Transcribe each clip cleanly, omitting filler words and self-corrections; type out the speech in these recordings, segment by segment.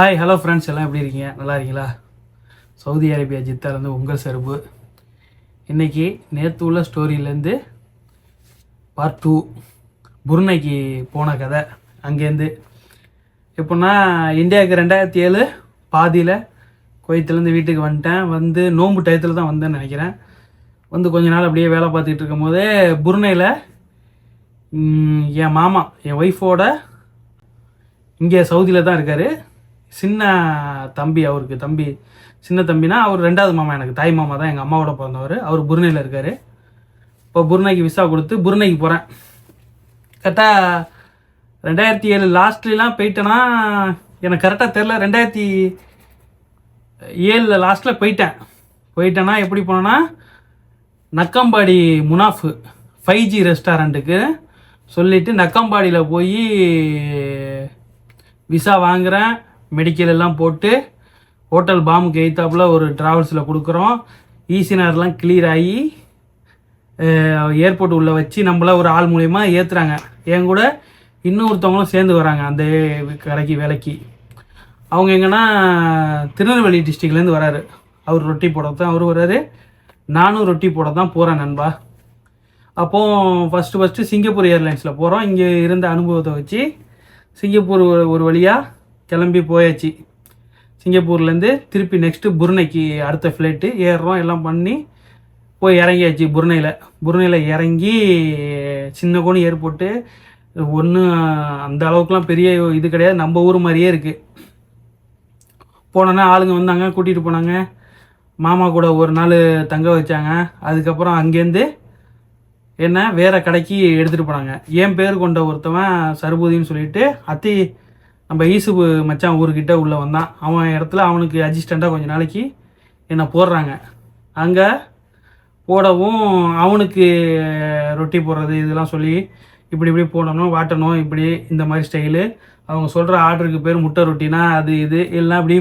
Hi hello friends, எல்லாம் எப்படி இருக்கீங்க? நல்லா இருக்கீங்களா? சவுதி அரேபியா ஜித்தாலேருந்து உங்கள் சருப்பு. இன்றைக்கி நேற்று உள்ள ஸ்டோரியிலேருந்து பார்ட் 2 புருனைக்கு போன கதை. அங்கேருந்து எப்படின்னா, இந்தியாவுக்கு 2007 பாதியில் குவைத்துலேருந்து வீட்டுக்கு வந்துட்டேன். வந்து நோன்பு டயத்தில் தான் வந்தேன்னு நினைக்கிறேன். வந்து கொஞ்ச நாள் அப்படியே வேலை பார்த்துக்கிட்டு இருக்கும் போதே புருனையில் என் மாமா, என் ஒய்ஃபோட இங்கே சவுதியில் தான் இருக்கார். சின்ன தம்பி, அவருக்கு தம்பி, சின்ன தம்பினா அவர் 2வது மாமா, எனக்கு தாய் மாமா தான், எங்கள் அம்மாவோட பிறந்தவர். அவர் புருனையில் இருக்கார். இப்போ புருனைக்கு விசா கொடுத்து புருனைக்கு போகிறேன். கரெக்டாக 2007 லாஸ்ட்லாம் போயிட்டேன்னா, எனக்கு கரெக்டாக தெரில. 2007 லாஸ்ட்டில் போயிட்டேன்னா எப்படி போனேன்னா, நக்கம்பாடி முனாஃப் 5G ரெஸ்டாரண்ட்டுக்கு சொல்லிவிட்டு நக்கம்பாடியில் போய் விசா வாங்குகிறேன். மெடிக்கல் எல்லாம் போட்டு ஹோட்டல் பாமுக்கு எய்த்தாப்பில் ஒரு ட்ராவல்ஸில் கொடுக்குறோம். ஈசினார்லாம் கிளியர் ஆகி ஏர்போர்ட் உள்ளே வச்சு நம்மள ஒரு ஆள் மூலயமா ஏற்றுறாங்க. என் கூட இன்னொருத்தவங்களும் சேர்ந்து வராங்க அந்த கடைக்கு வேலைக்கு. அவங்க எங்கன்னா திருநெல்வேலி டிஸ்ட்ரிக்ட்லேருந்து வராரு. அவர் ரொட்டி போட தான் அவர் வர்றாரு. நானும் ரொட்டி போட தான் போகிறேன் நண்பா. அப்போது ஃபஸ்ட்டு சிங்கப்பூர் ஏர்லைன்ஸில் போகிறோம். இங்கே இருந்த அனுபவத்தை வச்சு சிங்கப்பூர் ஒரு வழியாக கிளம்பி போயாச்சு. சிங்கப்பூர்லேருந்து திருப்பி நெக்ஸ்ட்டு புருனைக்கு அடுத்த ஃப்ளைட்டு ஏறுறோம். எல்லாம் பண்ணி போய் இறங்கியாச்சு. புருனையில் இறங்கி சின்ன கோணி ஏர்போர்ட்டு ஒன்றும் அந்த அளவுக்குலாம் பெரிய இது கிடையாது, நம்ம ஊர் மாதிரியே இருக்குது. போனோன்னா ஆளுங்க வந்தாங்க, கூட்டிகிட்டு போனாங்க. மாமா கூட ஒரு நாள் தங்க வச்சாங்க. அதுக்கப்புறம் அங்கேருந்து என்ன வேறு கடைக்கு எடுத்துகிட்டு போனாங்க. என் பேர் கொண்ட ஒருத்தவன் சர்பூதின்னு சொல்லிட்டு அத்தி நம்ம ஈசுபு மச்சான் ஊருக்கிட்ட உள்ளே வந்தான். அவன் இடத்துல அவனுக்கு அசிஸ்டண்ட்டாக கொஞ்சம் நாளைக்கு என்னை போடுறாங்க. அங்கே போடவும் அவனுக்கு ரொட்டி போடுறது இதெல்லாம் சொல்லி இப்படி போடணும், வாட்டணும், இப்படி இந்த மாதிரி ஸ்டைலு. அவங்க சொல்கிற ஆர்டருக்கு பேர் முட்டை ரொட்டினா அது இது எல்லாம் இப்படி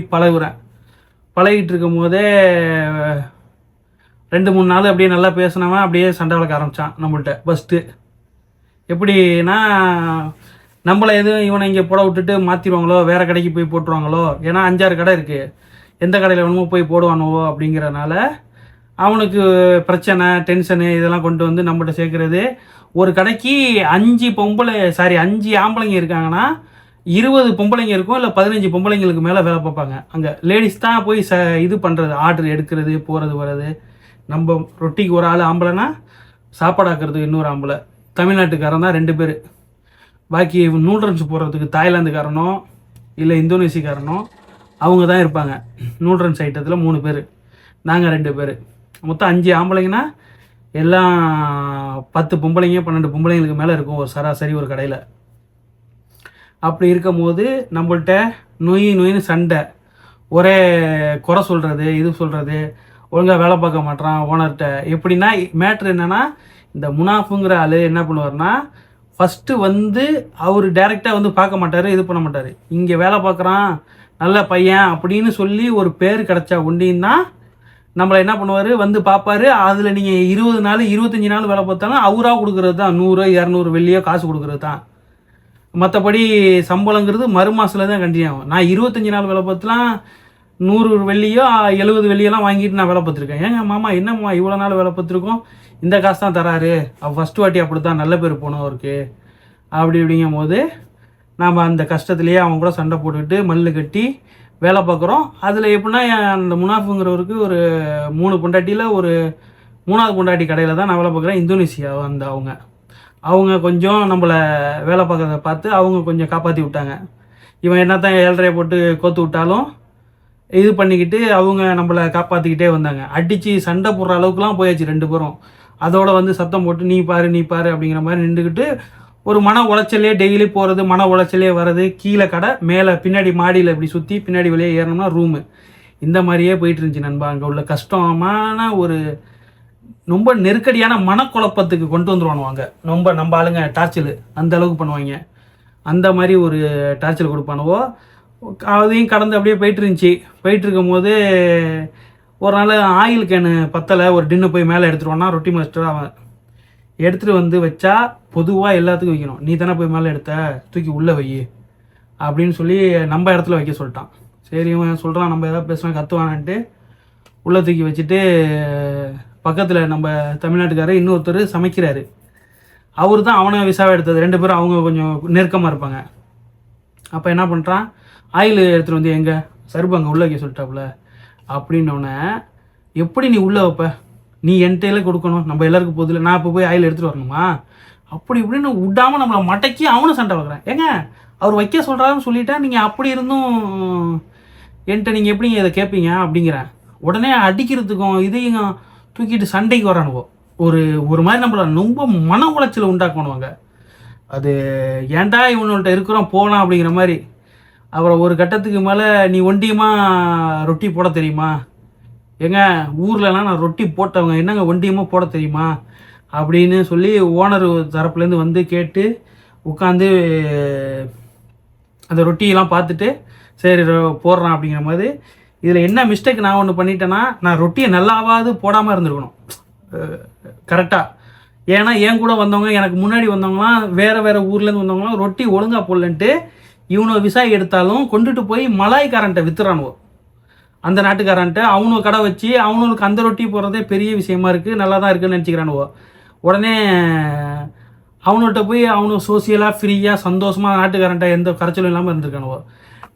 பழகிட்டு இருக்கும் போதே 2-3 நாள் அப்படியே நல்லா பேசினவன் அப்படியே சண்டை வளர்க்க ஆரம்பித்தான் நம்மள்கிட்ட. ஃபஸ்ட்டு எப்படின்னா, நம்மளை எதுவும் இவனை இங்கே போட விட்டுட்டு மாற்றிடுவாங்களோ, வேறு கடைக்கு போய் போட்டுருவாங்களோ. ஏன்னா 5-6 கடை இருக்குது, எந்த கடையில் வேணுமோ போய் போடுவானுவோ அப்படிங்கிறனால அவனுக்கு பிரச்சனை, டென்ஷனு இதெல்லாம் கொண்டு வந்து நம்மகிட்ட சேர்க்குறது. ஒரு கடைக்கு 5 ஆம்பளைங்க இருக்காங்கன்னா 20 பொம்பளைங்க இருக்கும், இல்லை 15 பொம்பளைங்களுக்கு மேலே வேலை பார்ப்பாங்க. அங்கே லேடிஸ் தான் போய் இது பண்ணுறது, ஆர்டர் எடுக்கிறது, போகிறது வர்றது. நம்ம ரொட்டிக்கு ஒரு ஆள் ஆம்பளைனா சாப்பாடாக்குறதுக்கு இன்னொரு ஆம்பளை. தமிழ்நாட்டுக்காரன் தான் 2 பேர். பாக்கி நூடுல்ஸ் போடுறதுக்கு தாய்லாந்துக்காரனோ இல்லை இந்தோனேசியக்காரனோ அவங்க தான் இருப்பாங்க. நூடுல்ஸ் ஐட்டத்தில் 3 பேர், நாங்கள் 2 பேர். மொத்தம் 5 ஆம்பளைங்கன்னா எல்லாம் 10 பொம்பளைங்க 12 பொம்பளைங்களுக்கு மேலே இருக்கும் ஒரு சராசரி ஒரு கடையில். அப்படி இருக்கும் போது நம்மள்கிட்ட நொயின்னு சண்டை, ஒரே குறை சொல்கிறது, இது சொல்கிறது, ஒழுங்காக வேலை பார்க்க மாட்டான் ஓனர்கிட்ட. எப்படின்னா மேட்ரு என்னென்னா, இந்த முனாஃபுங்கிற ஆள் என்ன பண்ணுவார்னா, ஃபஸ்ட்டு வந்து அவர் டைரெக்டாக வந்து பார்க்க மாட்டார், இது பண்ண மாட்டார். இங்கே வேலை பார்க்குறான் நல்ல பையன் அப்படின்னு சொல்லி ஒரு பேர் கிடச்சா உண்டின்னா நம்மளை என்ன பண்ணுவார், வந்து பார்ப்பார். அதில் நீங்கள் 20 நாள் 25 நாள் வேலை பார்த்தாலும் அவராக கொடுக்குறது தான் 100-200 வெள்ளியோ காசு கொடுக்குறது தான். மற்றபடி சம்பளங்கிறது மறு மாதத்தில் தான் கண்டினியூ ஆகும். நான் 25 நாள் வேலை பார்த்துலாம் 100 வெள்ளியோ 70 வெள்ளியெல்லாம் வாங்கிட்டு நான் வேலை பார்த்துருக்கேன். ஏங்க மாமா, என்னம்மா இவ்வளோ நாள் வேலை பார்த்துருக்கோம், இந்த காசு தான் தராரு, ஃபஸ்ட்டு வாட்டி அப்படி தான் நல்ல பேர் போனோம் அவருக்கு அப்படிங்கும் போது நாம் அந்த கஷ்டத்துலேயே அவங்க கூட சண்டை போட்டுக்கிட்டு மல்லு கட்டி வேலை பார்க்குறோம். அதில் எப்படின்னா, அந்த முனாஃபுங்கிறவருக்கு ஒரு 3 பொண்டாட்டியில் ஒரு 3வது பொண்டாட்டி கடையில் தான் நான் வேலை பார்க்குறேன். இந்தோனேசியா வந்து அவங்க கொஞ்சம் நம்மளை வேலை பார்க்குறத பார்த்து அவங்க கொஞ்சம் காப்பாற்றி விட்டாங்க. இவன் என்ன தான் 7.5 போட்டு கோத்து விட்டாலும் இது பண்ணிக்கிட்டு அவங்க நம்மளை காப்பாற்றிக்கிட்டே வந்தாங்க. அடித்து சண்டை போடுற அளவுக்குலாம் போயாச்சு 2 பேரும். அதோட வந்து சத்தம் போட்டு நீ பாரு அப்படிங்கிற மாதிரி நின்றுக்கிட்டு ஒரு மன உளைச்சலே டெய்லி போகிறது, மன உளைச்சலே வர்றது. கீழே கடை, மேலே பின்னாடி மாடியில் இப்படி சுற்றி பின்னாடி வெளியே ஏறணும்னா ரூமு, இந்த மாதிரியே போயிட்டு இருந்துச்சு நண்பா. அங்கே உள்ள கஷ்டமான ஒரு ரொம்ப நெருக்கடியான மனக்குழப்பத்துக்கு கொண்டு வந்துடுவானுவாங்க. நம்ம ஆளுங்க டார்ச்சல் அந்த அளவுக்கு பண்ணுவாங்க. அந்த மாதிரி ஒரு டார்ச்சல் கொடுப்பானுவோ. அதையும் கடந்து அப்படியே போயிட்டு இருக்கும் போது ஒரு நாள் ஆயில் கேனு பத்தலை, ஒரு டின்னு போய் மேலே எடுத்துருவான்னா ரொட்டி மாஸ்டர் அவன் எடுத்துகிட்டு வந்து வச்சா பொதுவாக எல்லாத்துக்கும் வைக்கணும். நீ தானே போய் மேலே எடுத்த, தூக்கி உள்ளே வை அப்படின்னு சொல்லி நம்ம இடத்துல வைக்க சொல்லிட்டான். சரி இவன் சொல்கிறான் நம்ம எதாவது பேசுனா கத்துவானான்ட்டு உள்ள தூக்கி வச்சுட்டு பக்கத்தில் நம்ம தமிழ்நாட்டுக்காரர் இன்னொருத்தர் சமைக்கிறாரு. அவர் தான் அவனை விசாவை எடுத்தது. 2 பேரும் அவங்க கொஞ்சம் நெருக்கமாக இருப்பாங்க. அப்போ என்ன பண்ணுறான், ஆயில் எடுத்துகிட்டு வந்து எங்கே சருப்பு அங்கே உள்ளே வைக்க சொல்லிட்டாப்புல அப்படின்னோடனே, எப்படி நீ உள்ளே வைப்ப, நீ என்கிட்டே கொடுக்கணும், நம்ம எல்லாருக்கும் போதில்லை, நான் இப்போ போய் ஆயில் எடுத்துகிட்டு வரணுமா அப்படி இப்படின்னு விடாமல் நம்மளை மடக்கி அவனும் சண்டை வைக்கிறேன். ஏங்க அவர் வைக்க சொல்கிறாருன்னு சொல்லிட்டா நீங்கள் அப்படி இருந்தும் என்கிட்ட நீங்கள் எப்படிங்க இதை கேட்பீங்க அப்படிங்கிறேன். உடனே அடிக்கிறதுக்கும் இதையும் தூக்கிட்டு சண்டைக்கு வரானுவோ. ஒரு மாதிரி நம்மள ரொம்ப மன உளைச்சலை உண்டாக்கணுவாங்க. அது ஏன்டா இவனுள்கிட்ட இருக்கிறோம் போகலாம் அப்படிங்கிற மாதிரி. அப்புறம் ஒரு கட்டத்துக்கு மேலே நீ ஒண்டியமாக ரொட்டி போட தெரியுமா, ஏங்க ஊர்லலாம் நான் ரொட்டி போட்டவங்க, என்னங்க ஒண்டியமாக போட தெரியுமா அப்படின்னு சொல்லி ஓனர் தரப்புலேருந்து வந்து கேட்டு உட்காந்து அந்த ரொட்டியெல்லாம் பார்த்துட்டு சரி போடுறான் அப்படிங்கிற மாதிரி. இதில் என்ன மிஸ்டேக் நான் ஒன்று பண்ணிட்டேன்னா, நான் ரொட்டியை நல்லாவாது போடாமல் இருந்திருக்கணும் கரெக்டாக. ஏன்னா என் கூட வந்தவங்க, எனக்கு முன்னாடி வந்தவங்களாம் வேறு ஊர்லேருந்து வந்தவங்களாம் ரொட்டி ஒழுங்காக போடலன்ட்டு இவனை விசாய் எடுத்தாலும் கொண்டுட்டு போய் மலாய்க்காரன்ட்ட வித்துறானுவோ. அந்த நாட்டுக்காரன்ட்ட அவனுக்கு கடை வச்சு அவனுக்கு அந்த ரொட்டி போடுறதே பெரிய விஷயமா இருக்குது, நல்லா தான் இருக்குதுன்னு நினச்சிக்கிறானுவோ. உடனே அவனுகிட்ட போய் அவனு சோசியலாக ஃப்ரீயாக சந்தோஷமாக நாட்டுக்காரன்ட்ட எந்த கரைச்சலும் இல்லாமல் இருந்திருக்கானுவோ.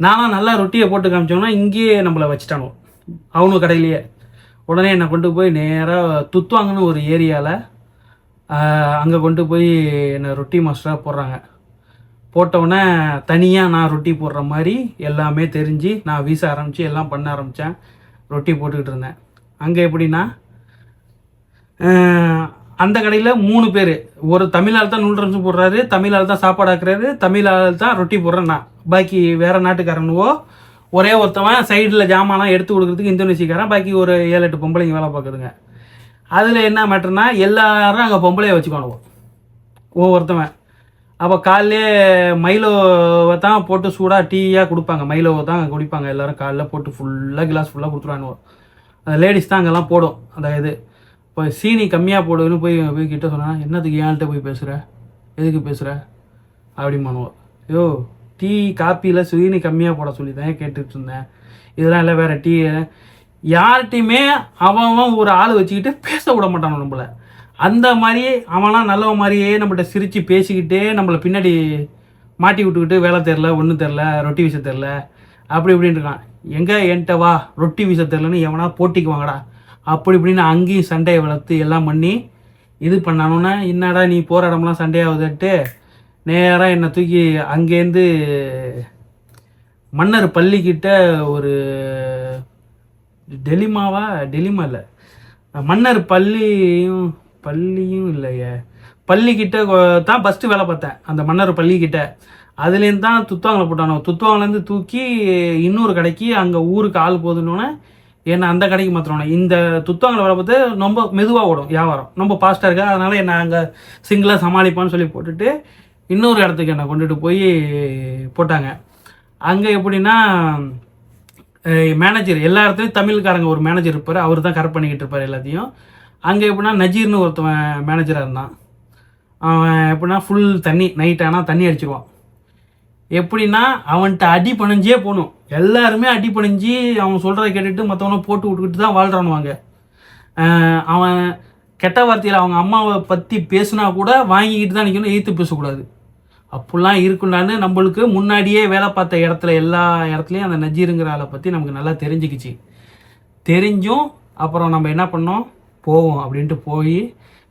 நானும் நல்லா ரொட்டியை போட்டு காமிச்சோன்னா இங்கேயே நம்மளை வச்சுட்டானோ அவனு கடையிலேயே. உடனே என்னை கொண்டு போய் நேராக துத்துவாங்கன்னு ஒரு ஏரியாவில் அங்கே கொண்டு போய் என்னை ரொட்டி மாஸ்டராக போடுறாங்க. போட்டவுடனே தனியாக நான் ரொட்டி போடுற மாதிரி எல்லாமே தெரிஞ்சு நான் வீச ஆரம்பித்து எல்லாம் பண்ண ஆரம்பித்தேன். ரொட்டி போட்டுக்கிட்டு இருந்தேன். அங்கே எப்படின்னா அந்த கடையில் 3 பேர், ஒரு தமிழால் தான் நூல்ரன்ஸு போடுறாரு, தமிழால் தான் சாப்பாடு ஆக்குறாரு, தமிழால் தான் ரொட்டி போடுறேன் நான். பாக்கி வேறு நாட்டுக்காரனுவோ ஒரே ஒருத்தவன் சைடில் ஜாமான்லாம் எடுத்து கொடுக்குறதுக்கு இந்தோனேசியக்காரன், பாக்கி ஒரு 7-8 பொம்பளைங்க வேலை பார்க்குதுங்க. அதில் என்ன மேட்டர்னா எல்லாரும் அங்கே பொம்பளையை வச்சுக்கணும் ஒவ்வொருத்தவன். அப்போ காலையிலே மைலோவை தான் போட்டு சூடாக டீயாக கொடுப்பாங்க, மைலோவை தான் குடிப்பாங்க எல்லோரும். காலைல போட்டு ஃபுல்லாக கிளாஸ் ஃபுல்லாக கொடுத்துருவானுவோம். அந்த லேடிஸ் தான் அங்கெல்லாம் போடும் அந்த இது. இப்போ சீனி கம்மியாக போடுன்னு போய் கிட்ட சொன்னால், என்னத்துக்கு ஏன்ட்ட போய் பேசுகிற, எதுக்கு பேசுகிற அப்படிமானுவோம். ஐயோ டீ காப்பியில் சீனி கம்மியாக போட சொல்லி தான் கேட்டுட்டு இருந்தேன், இதெல்லாம் இல்லை வேறு டீ. யார்கிட்டையுமே அவன் ஒரு ஆள் வச்சுக்கிட்டு பேச விட மாட்டானோ நம்மளை. அந்த மாதிரி அவன்லாம் நல்லவன் மாதிரியே நம்மள்கிட்ட சிரித்து பேசிக்கிட்டே நம்மளை பின்னாடி மாட்டி விட்டுக்கிட்டு வேலை தெரில, ஒன்றும் தெரில, ரொட்டி வீச தெரில அப்படி இப்படின்னு இருக்கான். எங்கே என்கிட்ட வா ரொட்டி வீச தெரிலன்னு எவனா போட்டிக்கு வாங்கடா அப்படி இப்படின்னு அங்கேயும் சண்டையை வளர்த்து எல்லாம் பண்ணி இது பண்ணானோன்னா, என்னடா நீ போகிற இடம்லாம் சண்டையாகுதுன்ட்டு நேராக என்னை தூக்கி அங்கேருந்து மன்னர் பள்ளிக்கிட்ட ஒரு டெலிமா இல்லை, மன்னர் பள்ளியும் இல்லையே, பள்ளிக்கிட்ட தான் ஃபஸ்ட்டு வேலை பார்த்தேன். அந்த மன்னர் பள்ளிக்கிட்ட அதுலேருந்து தான் துத்துவாங்களை போட்டானோ. துத்துவாங்கலேருந்து தூக்கி இன்னொரு கடைக்கு அங்கே ஊருக்கு ஆள் போதுன்னொன்னே என்னை அந்த கடைக்கு மாற்றினோன்னே. இந்த துத்துவாங்களை வேலை பார்த்து ரொம்ப மெதுவாக ஓடும் வியாபாரம், ரொம்ப ஃபாஸ்ட்டாக இருக்கா, அதனால் என்னை அங்கே சிங்கிளாக சமாளிப்பான்னு சொல்லி போட்டுட்டு இன்னொரு இடத்துக்கு என்னை கொண்டுட்டு போய் போட்டாங்க. அங்கே எப்படின்னா மேனேஜர் எல்லா இடத்துலையும் தமிழ்காரங்க ஒரு மேனேஜர் இருப்பார், அவர் தான் கரெக்ட் பண்ணிக்கிட்டு இருப்பார் எல்லாத்தையும். அங்கே எப்படின்னா நஜீர்னு ஒருத்தவன் மேனேஜராக இருந்தான். அவன் எப்படின்னா ஃபுல் தண்ணி, நைட் ஆனால் தண்ணி அடிச்சிடுவான். எப்படின்னா அவன்கிட்ட அடி பணிஞ்சே போகணும், எல்லாருமே அடி பணிஞ்சு அவன் சொல்கிறத கேட்டுட்டு மற்றவனை போட்டு விட்டுக்கிட்டு தான் வாழ்கிறானுவாங்க. அவன் கெட்ட வார்த்தையில் அவங்க அம்மாவை பற்றி பேசுனா கூட வாங்கிக்கிட்டு தான் நிற்கணும், எதிர்த்து பேசக்கூடாது. அப்படிலாம் இருக்குண்டான்னு நம்மளுக்கு முன்னாடியே வேலை பார்த்த இடத்துல எல்லா இடத்துலையும் அந்த நஜீருங்கிற ஆளை பற்றி நமக்கு நல்லா தெரிஞ்சுக்கிச்சு. தெரிஞ்சும் அப்புறம் நம்ம என்ன பண்ணோம், போவோம் அப்படின்ட்டு போய்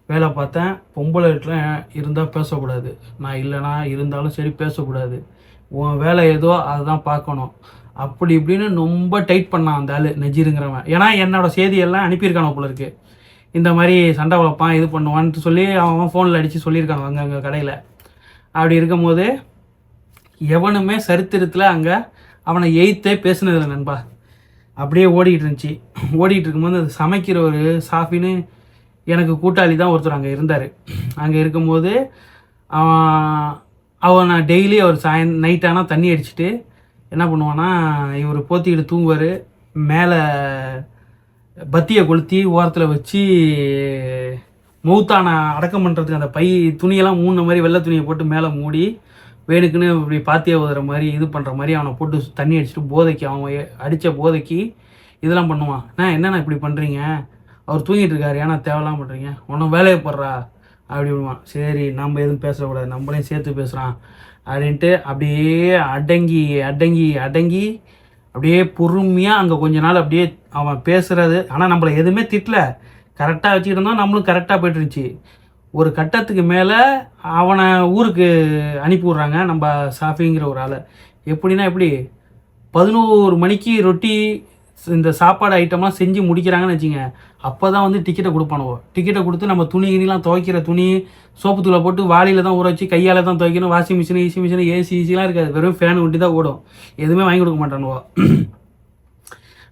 வேலை பார்த்தேன். பொம்பளை வீட்டில் இருந்தால் பேசக்கூடாது, நான் இல்லைனா இருந்தாலும் சரி பேசக்கூடாது, உன் வேலை ஏதோ அதை தான் பார்க்கணும் அப்படி இப்படின்னு ரொம்ப டைட் பண்ணான் அந்த ஆள் நஜீருங்கிறவன். ஏன்னா என்னோடய செய்தியெல்லாம் அனுப்பியிருக்கானோ போல இருக்கு, இந்த மாதிரி சண்டை வளர்ப்பான் இது பண்ணுவான்ட்டு சொல்லி அவன் ஃபோனில் அடித்து சொல்லியிருக்கான் அங்கே கடையில். அப்படி இருக்கும்போது எவனுமே சரித்திரத்தில் அங்கே அவனை எய்த்தே பேசுனதில்லை நண்பா. அப்படியே ஓடிக்கிட்டு இருந்துச்சு. ஓடிக்கிட்டு இருக்கும்போது அது சமைக்கிற ஒரு சாஃபின்னு எனக்கு கூட்டாளி தான் ஒருத்தர் அங்கே இருந்தார். அங்கே இருக்கும்போது அவன் டெய்லி அவர் நைட்டானால் தண்ணி அடிச்சுட்டு என்ன பண்ணுவான்னா, இவர் போத்திக்கிட்டு தூங்குவார். மேலே பத்தியை கொளுத்தி ஓரத்தில் வச்சு மௌத்தான அடக்கம் பண்ணுறதுக்கு அந்த துணியெல்லாம் மூணு மாதிரி வெள்ளை துணியை போட்டு மேலே மூடி வேணுக்குன்னு இப்படி பாத்தியா ஊதுற மாதிரி இது பண்ணுற மாதிரி அவனை போட்டு தண்ணி அடிச்சுட்டு போதைக்கு அவன் அடித்த போதைக்கு இதெல்லாம் பண்ணுவான். என்னண்ணா இப்படி பண்ணுறீங்க, அவர் தூங்கிட்டு இருக்காரு, ஏன்னா தேவையெல்லாம் பண்ணுறீங்க, ஒன்றும் வேலையை போடுறா அப்படி விடுவான். சரி நம்ம எதுவும் பேசக்கூடாது, நம்மளையும் சேர்த்து பேசுகிறான் அப்படின்ட்டு அப்படியே அடங்கி அடங்கி அடங்கி அப்படியே பொறுமையாக அங்கே கொஞ்ச நாள் அப்படியே அவன் பேசுகிறது. ஆனால் நம்மளை எதுவுமே திட்டல, கரெக்டாக வச்சுக்கிட்டு இருந்தோம், நம்மளும் கரெக்டாக போய்ட்டு இருந்துச்சு. ஒரு கட்டத்துக்கு மேலே அவனை ஊருக்கு அனுப்பி விட்றாங்க நம்ம சாஃபிங்கிற ஒரு ஆளை. எப்படின்னா எப்படி 11 மணிக்கு ரொட்டி இந்த சாப்பாடு ஐட்டம்லாம் செஞ்சு முடிக்கிறாங்கன்னு வச்சுங்க, அப்போ தான் வந்து டிக்கெட்டை கொடுப்பானுவோ. டிக்கெட்டை கொடுத்து நம்ம துணி கிணிலாம் துவைக்கிற துணி சோப்பு தூளை போட்டு வாளியில் தான் ஊற வச்சு கையால் தான் துவைக்கணும். Washing machine easy machine AC ஈஸிலாம் இருக்காது, வெறும் ஃபேன் ஒட்டி தான் ஓடும், எதுவுமே வாங்கி கொடுக்க மாட்டானுவோ.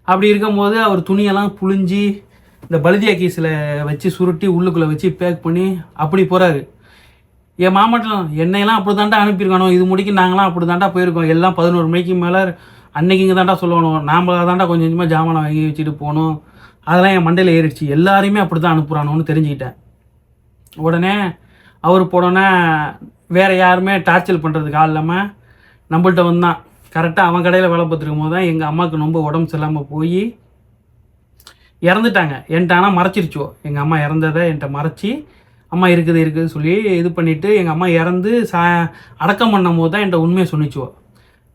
அப்படி இருக்கும்போது அவர் துணியெல்லாம் புழிஞ்சி இந்த பல்தியா கீஸில் வச்சு சுருட்டி உள்ளுக்குள்ளே வச்சு பேக் பண்ணி அப்படி போகிறாரு. என் மாமாட்டம் என்னையெல்லாம் அப்படி தாண்டா அனுப்பியிருக்கானோ, இது முடிக்க நாங்களாம் அப்படி தாண்டா போயிருக்கோம், எல்லாம் 11 மணிக்கு மேலே அன்னைக்கு இங்கே தாண்டா சொல்லணும், நாமளாக தாண்டா கொஞ்சம் கொஞ்சமாக ஜாமானை வாங்கி வச்சுட்டு போகணும். அதெல்லாம் என் மண்டையில் ஏறிடுச்சு, எல்லாரையுமே அப்படி தான் அனுப்புகிறானோன்னு தெரிஞ்சுக்கிட்டேன். உடனே அவர் போனோன்னே வேறு யாருமே டார்ச்சல் பண்ணுறதுக்கு ஆள் இல்லாமல் நம்மள்கிட்ட வந்தான். கரெக்டாக அவன் கடையில் வேலை பார்த்துருக்கும் போது தான் எங்கள் அம்மாவுக்கு ரொம்ப உடம்பு சரியில்லாமல் போய் இறந்துட்டாங்க. என்கிட்ட ஆனால் மறைச்சிருச்சோ, எங்கள் அம்மா இறந்ததை என்கிட்ட மறைச்சி அம்மா இருக்குது சொல்லி இது பண்ணிவிட்டு எங்கள் அம்மா இறந்து அடக்கம் பண்ணும் போது தான் என்கிட்ட உண்மையை சொன்னிச்சோ.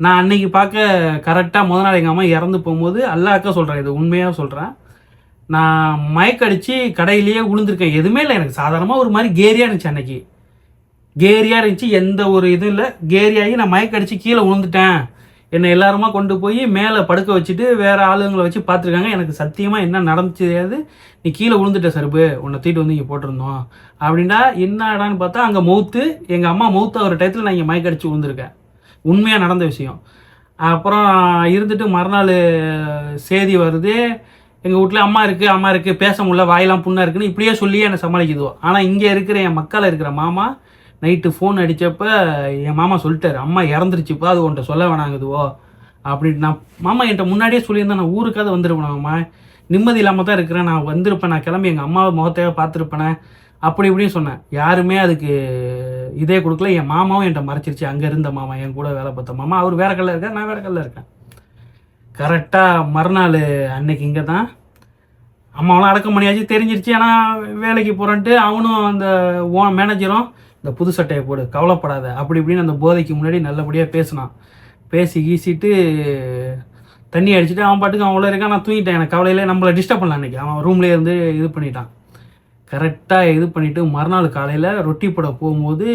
நான் அன்னைக்கு பார்க்க கரெக்டாக முதல் நாள் எங்கள் அம்மா இறந்து போகும்போது அல்லாக்கா சொல்கிறேன், இது உண்மையாக சொல்கிறேன், நான் மயக்கடிச்சு கடையிலேயே விழுந்திருக்கேன். எதுவுமே இல்லை, எனக்கு சாதாரணமாக ஒரு மாதிரி கேரியாக இருந்துச்சு, அன்னைக்கு கேரியாக இருந்துச்சு, எந்த ஒரு இதுவும் இல்லை. கேரியாகி நான் மயக்கடிச்சு கீழே விழுந்துட்டேன். என்னை எல்லாருமா கொண்டு போய் மேலே படுக்க வச்சுட்டு வேறு ஆளுங்களை வச்சு பார்த்துருக்காங்க. எனக்கு சத்தியமாக என்ன நடந்துச்சு தெரியாது. நீ கீழே விழுந்துட்ட சருப்பு, உன்னை தூக்கிட்டு வந்து இங்கே போட்டிருந்தோம் அப்படின்டா. என்ன இடான்னு பார்த்தா அங்கே மவுத்து, எங்கள் அம்மா மவுத்து ஒரு டயத்தில் நான் இங்கே மயக்கடிச்சு விழுந்திருக்கேன். உண்மையாக நடந்த விஷயம். அப்புறம் இருந்துட்டு மறுநாள் செய்தி வருது, எங்கள் வீட்டில் அம்மா இருக்குது பேச முடியல, வாயெல்லாம் புண்ணாக இருக்குன்னு இப்படியே சொல்லியே என்னை சமாளிக்குதோ. ஆனால் இங்கே இருக்கிற என் மக்களை இருக்கிற மாமா நைட்டு ஃபோன் அடித்தப்போ என் மாமா சொல்லிட்டார், அம்மா இறந்துருச்சுப்பா, அது உன்ட்ட சொல்ல வேணாங்குதுவோ அப்படின்ட்டு. நான் மாமா என்கிட்ட முன்னாடியே சொல்லியிருந்தேன், நான் ஊருக்காவது வந்துருப்பேன், மாமா நிம்மதி இல்லாமல் தான் இருக்கிறேன், நான் வந்திருப்பேன், நான் கிளம்பி எங்கள் அம்மாவை முகத்தையாக பார்த்துருப்பேனே அப்படி இப்படின்னு சொன்னேன். யாருமே அதுக்கு இதே கொடுக்கல. என் மாமாவும் என்கிட்ட மறைச்சிருச்சு. அங்கே இருந்த மாமா, என் கூட வேலை பார்த்த மாமா, அவர் வேறு கல்லில் இருக்கார், நான் வேறு கல்லில் இருக்கேன். கரெக்டாக மறுநாள் அன்னைக்கு இங்கே தான் அம்மாவெலாம் அடக்கம் பண்ணியாச்சு, தெரிஞ்சிருச்சு. ஆனால் வேலைக்கு போகிறேன்ட்டு அவனும் அந்த மேனேஜரும் இந்த புது சட்டையை போடு, கவலைப்படாத அப்படி இப்படின்னு அந்த போதைக்கு முன்னாடி நல்லபடியாக பேசினான். பேசி கீசிட்டு தண்ணி அடிச்சுட்டு அவன் பாட்டுக்கு அவன் உள்ள இருக்கான். நான் தூங்கிட்டேன், எனக்கு கவலையிலே நம்மளை டிஸ்டர்ப் பண்ணல. அன்றைக்கி அவன் ரூம்லேயே இருந்து இது பண்ணிட்டான். கரெக்டாக இது பண்ணிவிட்டு மறுநாள் காலையில் ரொட்டி போட போகும்போது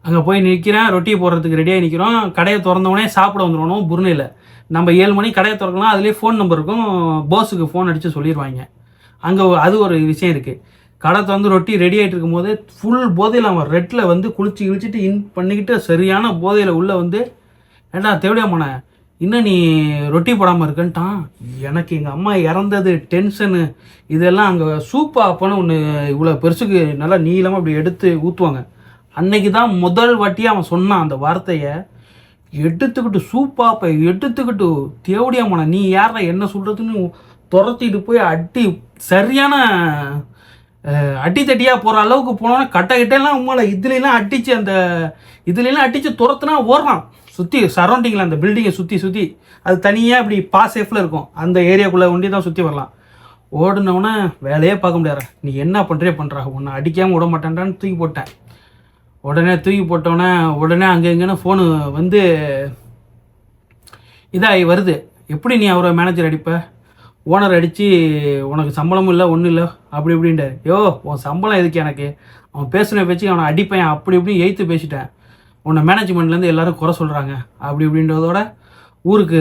அங்கே போய் நிற்கிறேன், ரொட்டி போடுறதுக்கு ரெடியாக நிற்கிறோம். கடையை திறந்தவொடனே சாப்பிட வந்துடணும். புருணையில் நம்ம 7 மணி கடையை திறக்கலாம், அதுலேயே ஃபோன் நம்பர் இருக்கும், போஸுக்கு ஃபோன் அடித்து சொல்லிடுவாங்க. அங்கே அது ஒரு விஷயம் இருக்குது. கடை திறந்து ரொட்டி ரெடி ஆகிட்டு இருக்கும்போது ஃபுல் போதையில் அவன் ரெட்டில் வந்து குளிச்சுட்டு இன் பண்ணிக்கிட்டு சரியான போதையில் உள்ளே வந்து, ஏண்டா தேவடியாமான இன்னும் நீ ரொட்டி போடாமல் இருக்குன்ட்டான். எனக்கு எங்கள் அம்மா இறந்தது டென்ஷனு, இதெல்லாம் அங்கே சூப்பா அப்போன்னு ஒன்று இவ்வளோ பெருசுக்கு நல்லா நீளமாக அப்படி எடுத்து ஊற்றுவாங்க. அன்னைக்கு தான் முதல் வாட்டியாக அவன் சொன்னான் அந்த வார்த்தையை. எடுத்துக்கிட்டு சூப்பாப்பை எடுத்துக்கிட்டு தேவடியாமான நீ யாரா என்ன சொல்கிறதுன்னு துரத்திட்டு போய் அடி சரியான அடி தட்டியாக போகிற அளவுக்கு போனோன்னா கட்டையெல்லாம் உண்மையில இதுலாம் அடித்து அந்த இதுலாம் அடித்து துரத்துனா ஓடுறான். சுற்றி சரௌண்டிங்கில் அந்த பில்டிங்கை சுற்றி அது தனியாக இப்படி சேஃபில் இருக்கும், அந்த ஏரியாக்குள்ளே ஒண்டி தான் சுற்றி வரலாம். ஓடுனவுடனே வேலையே பார்க்க முடியாத, நீ என்ன பண்ணுறா, உன்னை அடிக்காமல் விட மாட்டேன்டான்னு தூக்கி போட்டேன். உடனே தூக்கி போட்டோன்னே உடனே அங்கே எங்கேன்னு ஃபோனு வந்து இதாகி வருது. எப்படி நீ அவரை மேனேஜர் அடிப்ப, ஓனர் அடித்து உனக்கு சம்பளமும் இல்லை ஒன்றும் இல்லை அப்படி இப்படின்ட்டார். உன் சம்பளம் எதுக்கு எனக்கு, அவன் பேசுன பேச்சு அவனை அடிப்பேன் அப்படி இப்படி எய்த்து பேசிட்டேன், உன்னை மேனேஜ்மெண்ட்லேருந்து எல்லோரும் குறை சொல்கிறாங்க அப்படி இப்படின்றதோட ஊருக்கு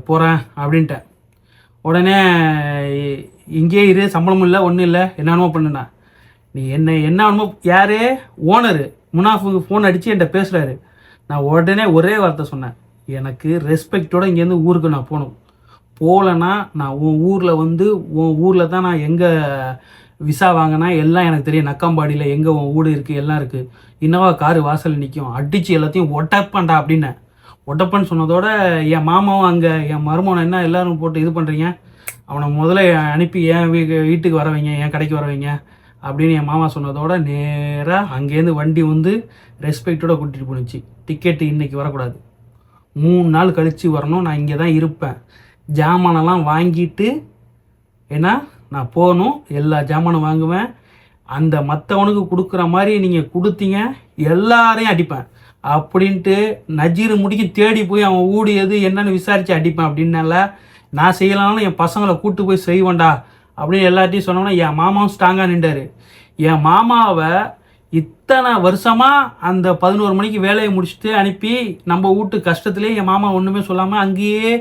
போகிறேன் அப்படின்ட்டேன். உடனே இங்கே இரு, சம்பளமும் இல்லை ஒன்றும் இல்லை, என்னென்னமோ பண்ணுண்ணா. நீ என்ன வேணுமோ, யார் ஓனரு முனாஃபுக்கு ஃபோன் அடித்து என்கிட்ட பேசுகிறாரு. நான் உடனே ஒரே வார்த்தை சொன்னேன், எனக்கு ரெஸ்பெக்டோடு இங்கேருந்து ஊருக்கு நான் போகணும், போகலன்னா நான் உன் ஊரில் வந்து உன் ஊரில் தான் நான் எங்கே விசா வாங்கினா எல்லாம் எனக்கு தெரியும், நக்கம்பாடியில் எங்கே உன் வீடு இருக்குது எல்லாம் இருக்குது, இன்னவா காரு வாசல் நிற்கும், அடித்து எல்லாத்தையும் ஒட்டப்பண்டா அப்படின்னு ஒட்டப்பன்னு சொன்னதோட என் மாமாவும் அங்கே என் மருமகனை என்ன எல்லோரும் போட்டு இது பண்ணுறீங்க, அவனை முதல்ல அனுப்பி என் வீட்டுக்கு வர வைங்க, என் கடைக்கு வர வைங்க அப்படின்னு என் மாமா சொன்னதோட நேராக அங்கேருந்து வண்டி வந்து ரெஸ்பெக்டோட கூட்டிகிட்டு போணுச்சு. டிக்கெட்டு இன்றைக்கி வரக்கூடாது, 3 நாள் கழித்து வரணும், நான் இங்கே தான் இருப்பேன், ஜாமானெல்லாம் வாங்கிட்டு ஏன்னா நான் போகணும், எல்லா ஜாமானும் வாங்குவேன், அந்த மற்றவனுக்கு கொடுக்குற மாதிரி நீங்கள் கொடுத்தீங்க எல்லாரையும் அடிப்பேன் அப்படின்ட்டு நஜீர் முடிக்க தேடி போய் அவன் ஊடியது என்னன்னு விசாரித்து அடிப்பேன் அப்படின்னால நான் செய்யலாம்னு என் பசங்களை கூப்பிட்டு போய் செய்வேண்டா அப்படின்னு எல்லாத்தையும் சொன்னோன்னா என் மாமாவும் ஸ்ட்ராங்காக நின்றார். என் மாமாவை இத்தனை வருஷமாக அந்த 11 மணிக்கு வேலையை முடிச்சுட்டு அனுப்பி நம்ம வீட்டு கஷ்டத்துலேயே என் மாமா ஒன்றுமே சொல்லாமல் அங்கேயே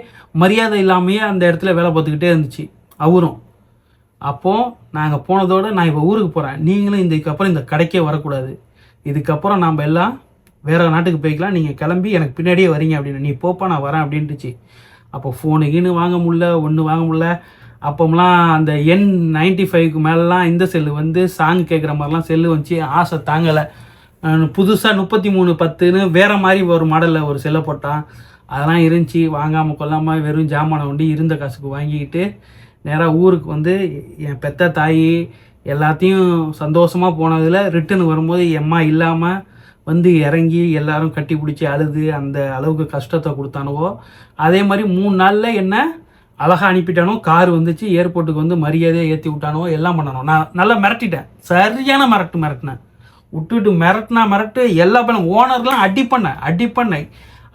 மரியாதை இல்லாமையே அந்த இடத்துல வேலை பார்த்துக்கிட்டே இருந்துச்சு அவரும். அப்போது நாங்கள் போனதோடு நான் இப்போ ஊருக்கு போகிறேன், நீங்களும் இதுக்கப்புறம் இந்த கடைக்கே வரக்கூடாது, இதுக்கப்புறம் நாம் எல்லாம் வேறு நாட்டுக்கு போய்க்கலாம், நீங்கள் கிளம்பி எனக்கு பின்னாடியே வரீங்க அப்படின்னு. நீ போப்பா நான் வரேன் அப்படின்ட்டுச்சு. அப்போ ஃபோனுக்குன்னு வாங்க முடில, ஒன்று வாங்க முடில. அப்போம்லாம் அந்த N95க்கு மேலெலாம் இந்த செல்லு வந்து சாங் கேட்குற மாதிரிலாம் செல்லு வந்துச்சு, ஆசை தாங்கலை. புதுசாக 3310ன்னு வேறு மாதிரி ஒரு மாடலில் ஒரு செல்லை போட்டான், அதெல்லாம் இருந்துச்சு. வாங்காமல் கொள்ளாமல் வெறும் ஜாமானை கொண்டு இருந்த காசுக்கு வாங்கிக்கிட்டு நேராக ஊருக்கு வந்து என் பெத்த தாய் எல்லாத்தையும் சந்தோஷமாக போனதில் ரிட்டர்ன் வரும்போது எம்மா இல்லாமல் வந்து இறங்கி எல்லாரும் கட்டி பிடிச்சி அழுது அந்த அளவுக்கு கஷ்டத்தை கொடுத்தானுவோ. அதே மாதிரி 3 நாளில் என்ன அழகாக அனுப்பிட்டானோ, கார் வந்துச்சு, ஏர்போர்ட்டுக்கு வந்து மரியாதையாக ஏற்றி விட்டானோ, எல்லாம் பண்ணணும். நான் நல்லா மிரட்டிட்டேன், சரியான மிரட்டினேன், விட்டுட்டு மிரட்டு எல்லா பேரும் ஓனர்லாம் அடி பண்ணேன்.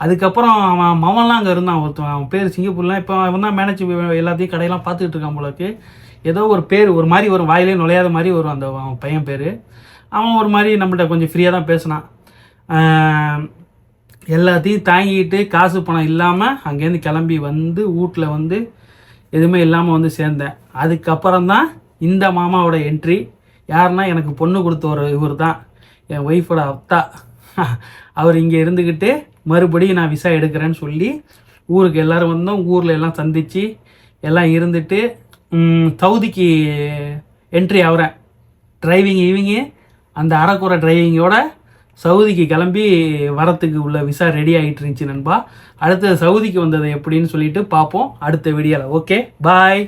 அதுக்கப்புறம் அவன் மவன்லாம் அங்கே இருந்தான் ஒருத்தன், அவன் பேர் சிங்கப்பூர்லாம், இப்போ அவன் தான் மேனேஜ் எல்லாத்தையும் கடையெல்லாம் பார்த்துக்கிட்டு இருக்கான் போலக்கு. ஏதோ ஒரு பேர் ஒரு மாதிரி ஒரு வாயிலே நுழையாத மாதிரி வரும் அந்த அவன் பையன் பேர். அவன் ஒரு மாதிரி நம்மள்கிட்ட கொஞ்சம் ஃப்ரீயாக தான் பேசினான். எல்லாத்தையும் தாங்கிட்டு காசு பணம் இல்லாமல் அங்கேருந்து கிளம்பி வந்து வீட்டில் வந்து எதுவுமே இல்லாமல் வந்து சேர்ந்தேன். அதுக்கப்புறம் தான் இந்த மாமாவோட என்ட்ரி. யாருன்னா எனக்கு பொண்ணு கொடுத்த ஒரு இவர் தான், என் ஒய்ஃபோட அத்தா. அவர் இங்கே இருந்துக்கிட்டு மறுபடியும் நான் விசா எடுக்கிறேன்னு சொல்லி ஊருக்கு எல்லோரும் வந்தோம். ஊரில் எல்லாம் சந்தித்து எல்லாம் இருந்துட்டு சவுதிக்கு என்ட்ரி ஆகிறேன். டிரைவிங்கு அந்த அரைக்குறை டிரைவிங்கோட சவுதிக்கு கிளம்பி வரத்துக்கு உள்ள விசா ரெடி ஆகிட்டு இருந்துச்சு நண்பா. அடுத்தது சவுதிக்கு வந்தது எப்படின்னு சொல்லிட்டு பார்ப்போம் அடுத்த வீடியோவில். ஓகே, பாய்.